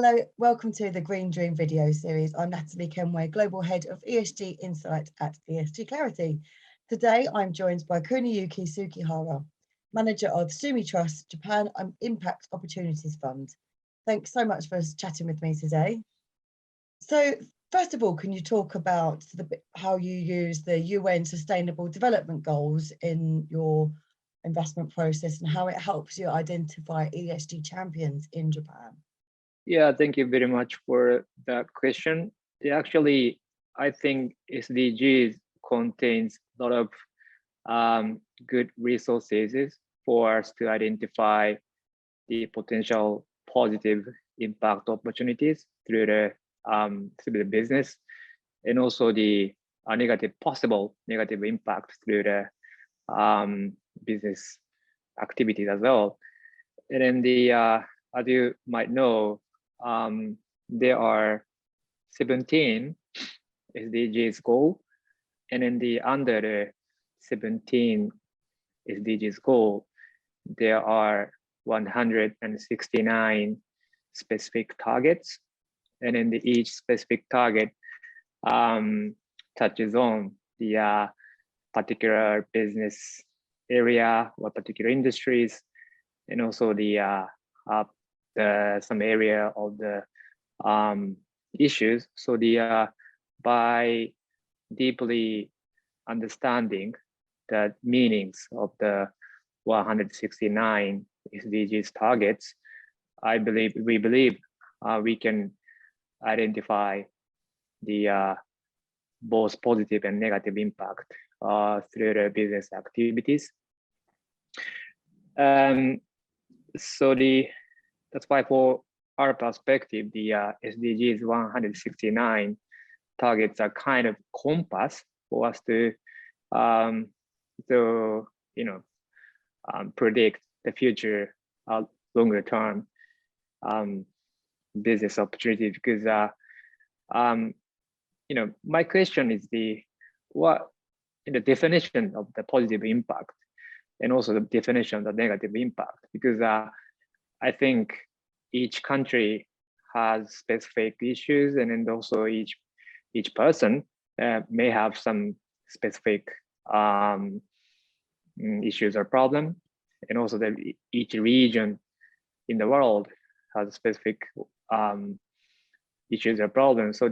Hello, welcome to the Green Dream video series. I'm Natalie Kenway, Global Head of ESG Insight at ESG Clarity. Today, I'm joined by Kuniyuki Sugihara, Manager of Sumitomo Trust Japan Impact Opportunities Fund. Thanks so much for chatting with me today. So, first of all, can you talk about how you use the UN Sustainable Development Goals in your investment process and how it helps you identify ESG champions in Japan? Yeah, thank you very much for that question. Actually, I think SDGs contains a lot of good resources for us to identify the potential positive impact opportunities through the business, and also the possible negative impact through the business activities as well. And then as you might know, there are 17 SDGs goal, and then under the 17 SDGs goal, there are 169 specific targets, and then each specific target touches on the particular business area or particular industries, and also some area of the issues. So by deeply understanding the meanings of the 169 SDGs targets, we believe we can identify the both positive and negative impact through the business activities. So that's why, for our perspective, the SDGs 169 targets are kind of compass for us to predict the future longer term business opportunities. Because my question is what the definition of the positive impact and also the definition of the negative impact, because I think each country has specific issues, and then also each person may have some specific issues or problem, and also that each region in the world has specific issues or problems. So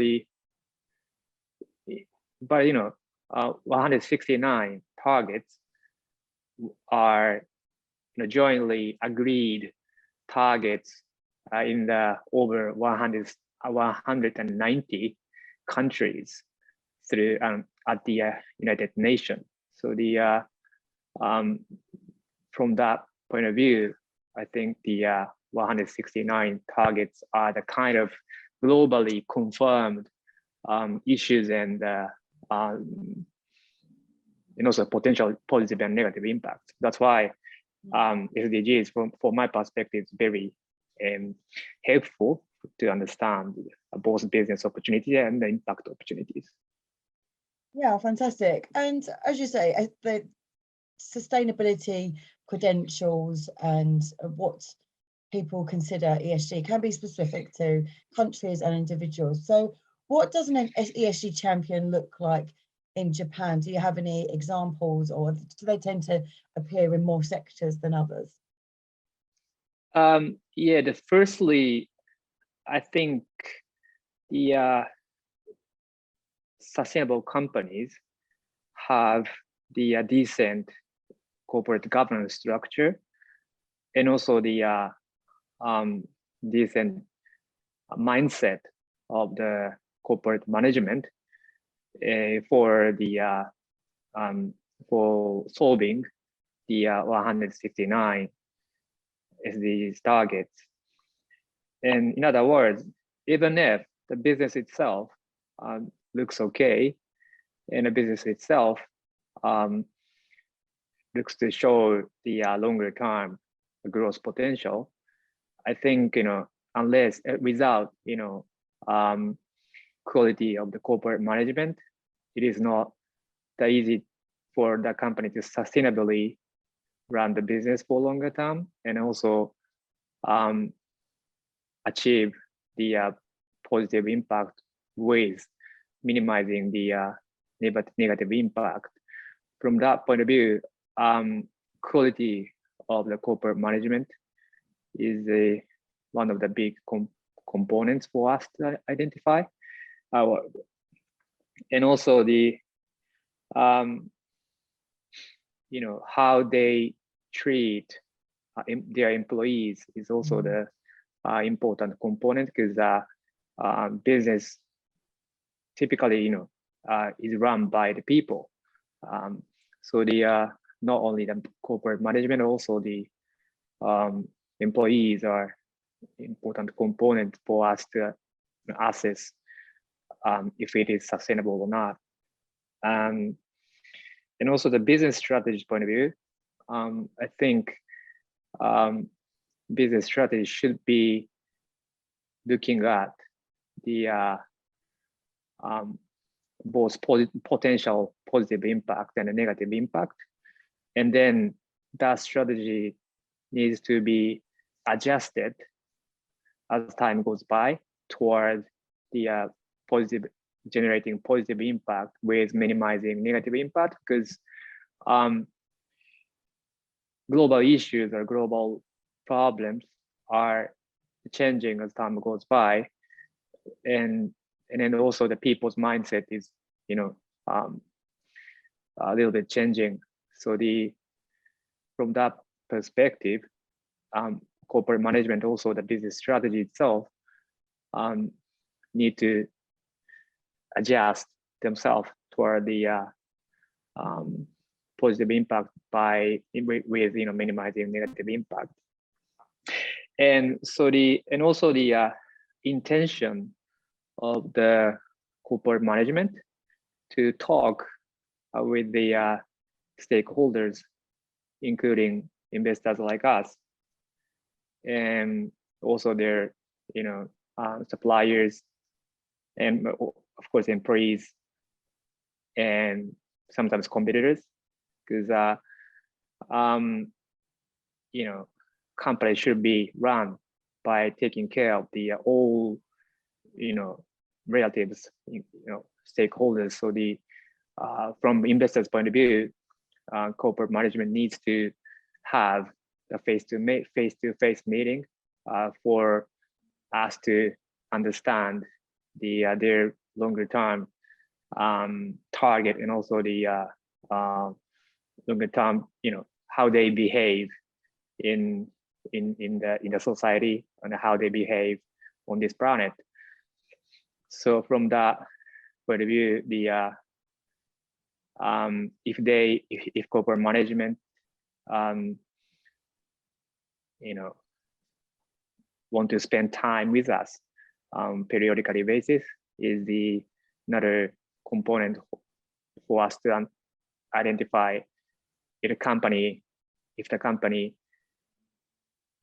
169 targets are jointly agreed targets in the over 190 countries through at the United Nations. So from that point of view, I think the 169 targets are the kind of globally confirmed issues and also potential positive and negative impact. That's why SDGs, from my perspective, is very helpful to understand both business opportunities and the impact opportunities. Yeah, fantastic. And as you say, the sustainability credentials and what people consider ESG can be specific to countries and individuals. So what does an ESG champion look like in Japan? Do you have any examples, or do they tend to appear in more sectors than others? Firstly, I think the sustainable companies have the decent corporate governance structure, and also the decent mindset of the corporate management for solving the 169 SDGs targets. And in other words, even if the business itself looks okay, and the business itself looks to show the longer term growth potential, I think unless without quality of the corporate management, it is not that easy for the company to sustainably run the business for longer term, and also achieve the positive impact with minimizing the negative impact. From that point of view, quality of the corporate management is one of the big components for us to identify. And also the how they treat their employees is also the important component, because business typically is run by the people. So the not only the corporate management, also the employees are important component for us to assess if it is sustainable or not. And also the business strategy point of view, I think business strategy should be looking at the both potential positive impact and a negative impact. And then that strategy needs to be adjusted as time goes by toward the generating positive impact with minimizing negative impact, because global issues or global problems are changing as time goes by, and then also the people's mindset is a little bit changing. So from that perspective, corporate management, also the business strategy itself, need to adjust themselves toward the positive impact with minimizing negative impact. And so also the intention of the corporate management to talk with the stakeholders, including investors like us, and also their suppliers, and of course employees, and sometimes competitors, because companies should be run by taking care of the all relatives, stakeholders. So from investors' point of view, corporate management needs to have a face-to-face meeting for us to understand their longer-term target, and also the longer-term, how they behave in the society, and how they behave on this planet. So from that point of view, if corporate management want to spend time with us periodically basis, is another component for us to identify if the company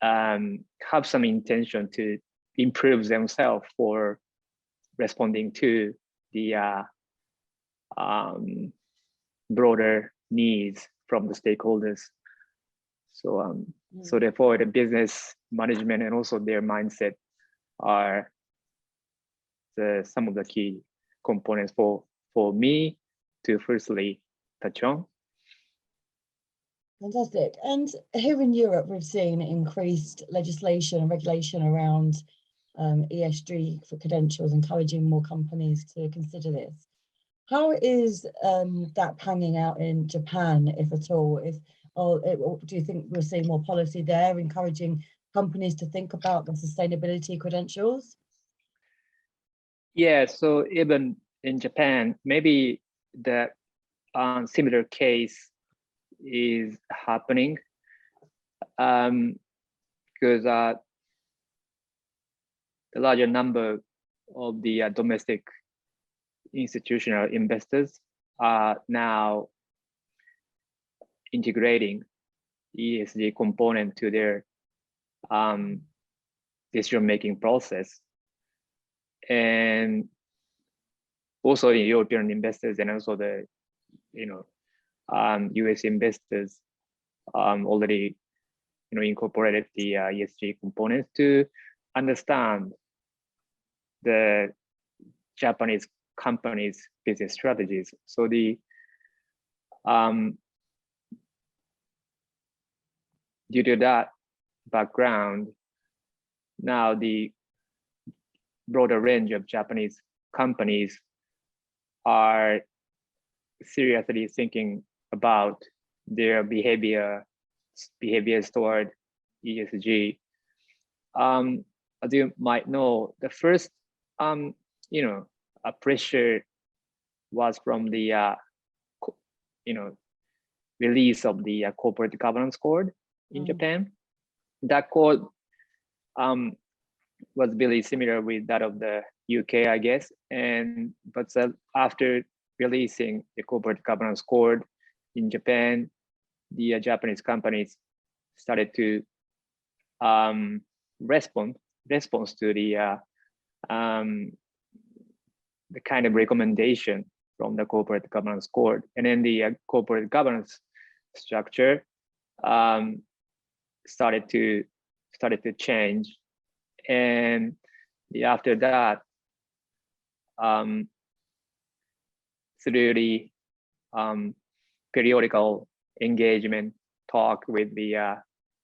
have some intention to improve themselves for responding to the broader needs from the stakeholders. So so therefore the business management and also their mindset are some of the key components for me to firstly touch on. Fantastic. And here in Europe, we've seen increased legislation and regulation around ESG for credentials, encouraging more companies to consider this. How is that panning out in Japan, if at all? Do you think we'll see more policy there, encouraging companies to think about the sustainability credentials? Yeah, so even in Japan, maybe the similar case is happening, because the larger number of the domestic institutional investors are now integrating ESG component to their decision-making process. And also the European investors and also the US investors already incorporated the ESG components to understand the Japanese companies' business strategies. So the due to that background, now the broader range of Japanese companies are seriously thinking about their behaviors toward ESG. As you might know, the first pressure was from the release of the corporate governance code in Japan. That code was really similar with that of the UK, I guess. But after releasing the corporate governance code in Japan, the Japanese companies started to respond to the kind of recommendation from the corporate governance code, and then the corporate governance structure started to change, and after that, through the periodical engagement talk with the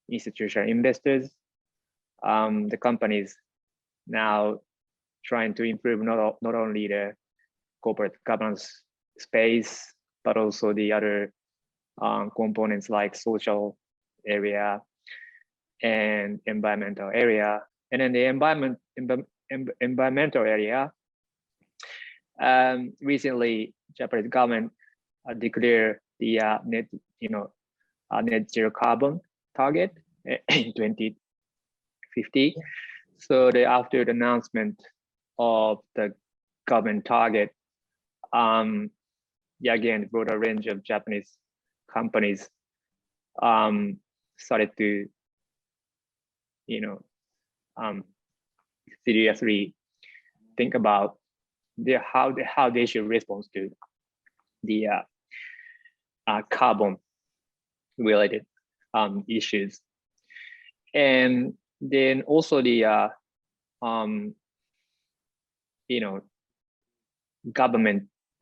institutional investors, the companies now trying to improve not only the corporate governance space, but also the other components like social area and environmental area. And then the environmental area, recently Japanese government declared the net zero carbon target in 2050. So after the announcement of the government target, again, broader range of Japanese companies started to seriously think about how they should respond to the carbon related issues. And then also the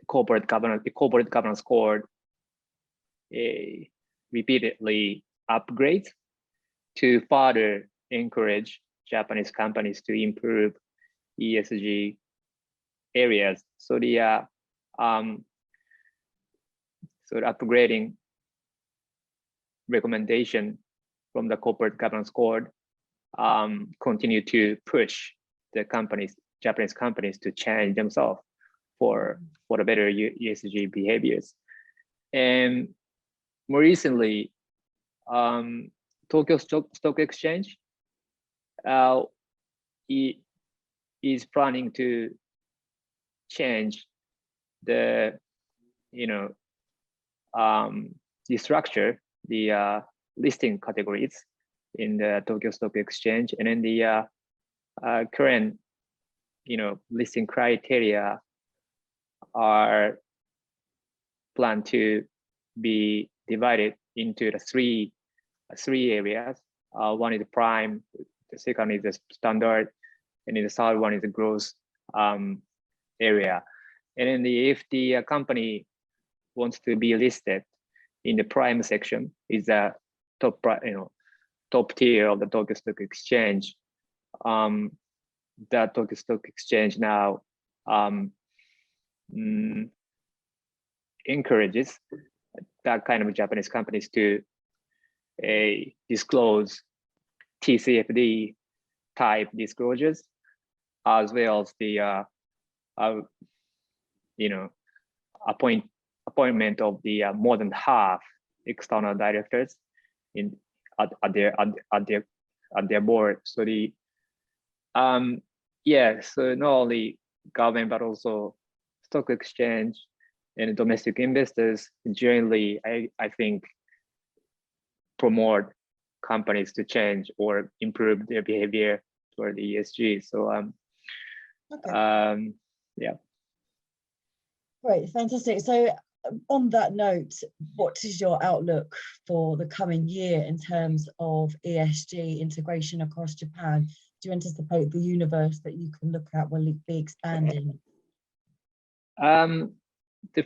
corporate governance code repeatedly upgrades to further encourage Japanese companies to improve ESG areas. So the upgrading recommendation from the corporate governance code continue to push the Japanese companies to change themselves for the better ESG behaviors. And more recently, Tokyo Stock Exchange is planning to change the structure, the listing categories in the Tokyo Stock Exchange, and then the current listing criteria are planned to be divided into the three areas. One is the prime, the second is the standard, and then the third one is the growth area. And then if the company wants to be listed in the prime section, is the top tier of the Tokyo Stock Exchange. The Tokyo Stock Exchange now encourages that kind of Japanese companies to disclose TCFD type disclosures, as well as the appointment of the more than half external directors at their board. So so not only government but also stock exchange and domestic investors generally, I think, promote companies to change or improve their behavior toward the ESG. So yeah. Great, fantastic. So on that note, what is your outlook for the coming year in terms of ESG integration across Japan? do you anticipate the universe that you can look at will be expanding?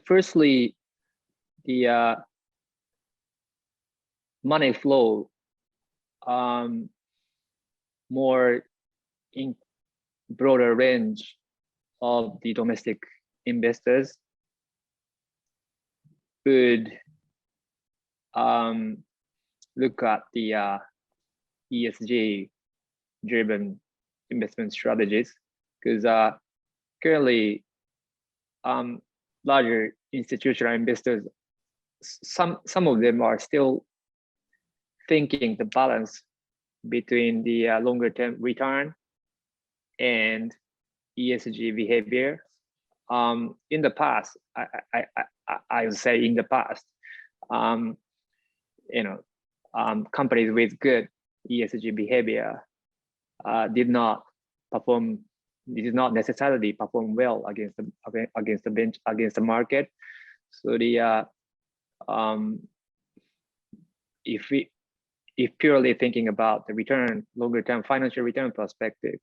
Firstly, the money flow more in broader range of the domestic investors would look at the ESG driven investment strategies, because currently larger institutional investors, some of them are still thinking the balance between the longer term return and ESG behavior. In the past, I would say in the past, companies with good ESG behavior did not necessarily perform well against the market. So the if purely thinking about the return, longer term financial return perspective,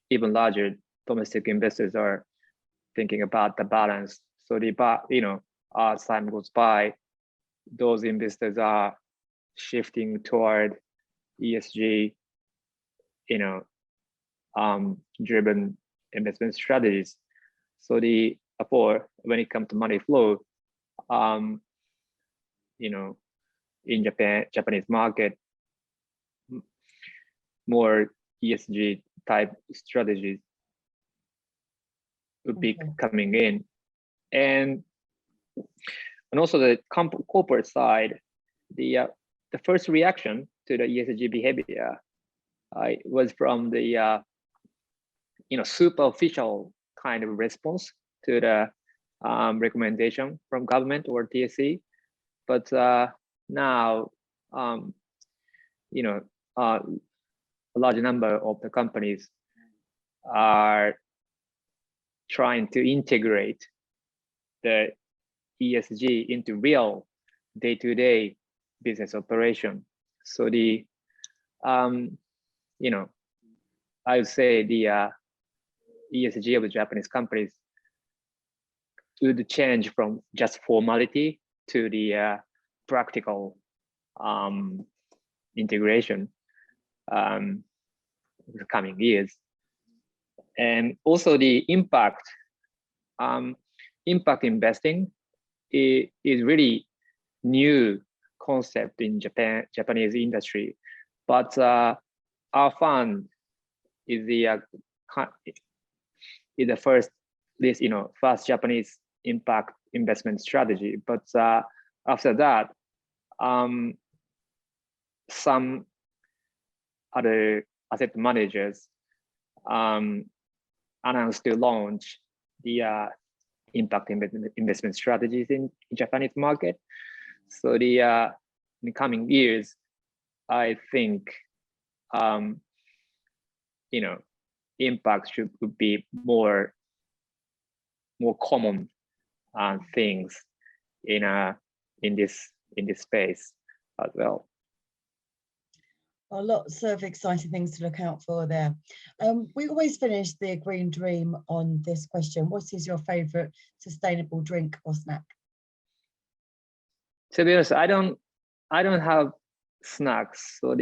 even larger domestic investors are thinking about the balance. So as time goes by, those investors are shifting toward ESG, driven investment strategies. So therefore, when it comes to money flow, in Japanese market, more ESG type strategies would be coming in, and also the corporate side, the first reaction to the ESG behavior was from the superficial kind of response to the recommendation from government or TSE, but now a large number of the companies are trying to integrate the ESG into real day-to-day business operation. So I would say the ESG of the Japanese companies would change from just formality to the practical integration in the coming years. And also the impact investing is really new concept in Japanese industry, but our fund is the first Japanese impact investment strategy. But after that, some other asset managers announced to launch the impact investment strategies in Japanese market. So in the coming years, I think impact should be more common things in this space as well. Lots of exciting things to look out for there. We always finish the Green Dream on this question. What is your favorite sustainable drink or snack? To be honest, I don't have snacks. So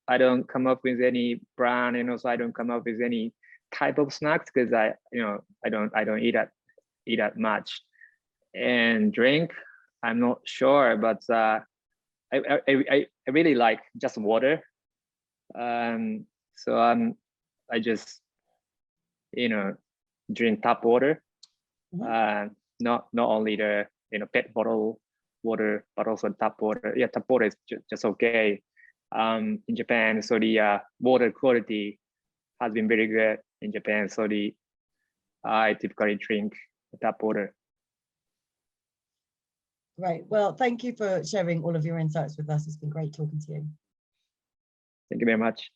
I don't come up with any brand, and also I don't come up with any type of snacks because I don't eat that much. And drink, I'm not sure, but I really like just water. So I just drink tap water. Not only the pet bottle water, but also tap water. Yeah, tap water is just okay in Japan. So the water quality has been very good in Japan. So I typically drink tap water. Great. Well, thank you for sharing all of your insights with us. It's been great talking to you. Thank you very much.